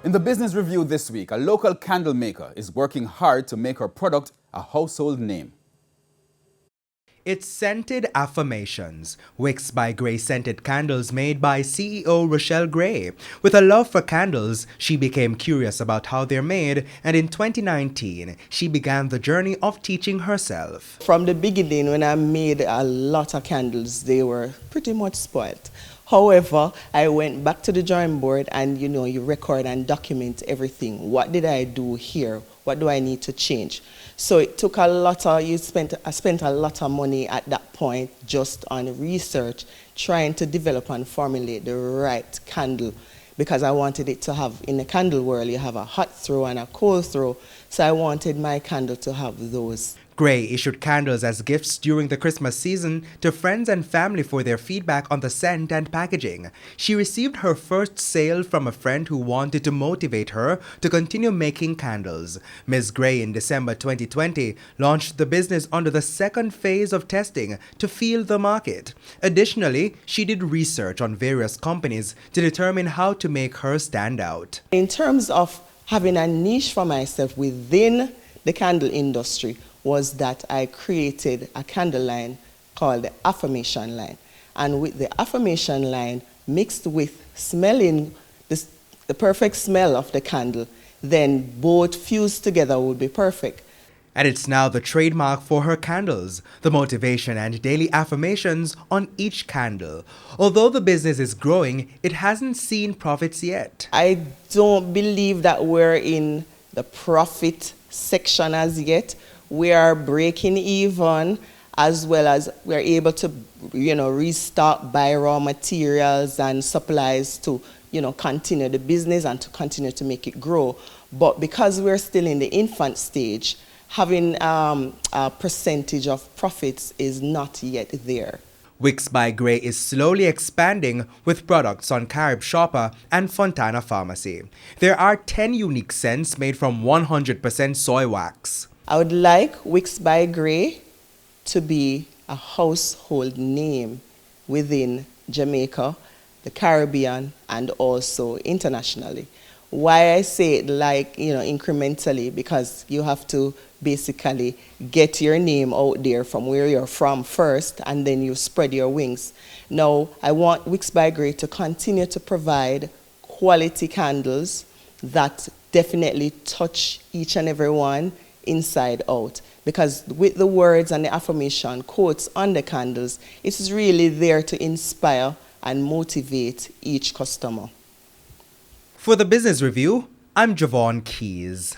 In the business review this week, a local candle maker is working hard to make her product a household name. It's Scented Affirmations, Wicks by Gray scented candles made by CEO Rochelle Gray. With a love for candles, she became curious about how they're made, and in 2019, she began the journey of teaching herself. From the beginning, when I made a lot of candles, they were pretty much spoiled. However, I went back to the drawing board and you record and document everything. What did I do here? What do I need to change? So it took a lot of, I spent a lot of money at that point just on research, trying to develop and formulate the right candle, because I wanted it to have, in the candle world, you have a hot throw and a cold throw. So I wanted my candle to have those. Gray issued candles as gifts during the Christmas season to friends and family for their feedback on the scent and packaging. She received her first sale from a friend who wanted to motivate her to continue making candles. Ms. Gray, in December 2020, launched the business under the second phase of testing to feel the market. Additionally, she did research on various companies to determine how to make her stand out. In terms of having a niche for myself within the candle industry, was that I created a candle line called the Affirmation line. And with the Affirmation line mixed with smelling the perfect smell of the candle, then both fused together would be perfect. And it's now the trademark for her candles, the motivation and daily affirmations on each candle. Although the business is growing, it hasn't seen profits yet. I don't believe that we're in the profit section as yet. We are breaking even, as well as we're able to, restock, buy raw materials and supplies to, continue the business and to continue to make it grow. But because we're still in the infant stage, having a percentage of profits is not yet there. Wicks by Gray is slowly expanding with products on Carib Shopper and Fontana Pharmacy. There are 10 unique scents made from 100% soy wax. I would like Wicks by Gray to be a household name within Jamaica, the Caribbean, and also internationally. Why I say it incrementally, because you have to basically get your name out there from where you're from first, and then you spread your wings. Now, I want Wicks by Gray to continue to provide quality candles that definitely touch each and every one inside out, because with the words and the affirmation quotes on the candles, it is really there to inspire and motivate each customer. For the Business Review, I'm Javon Keys.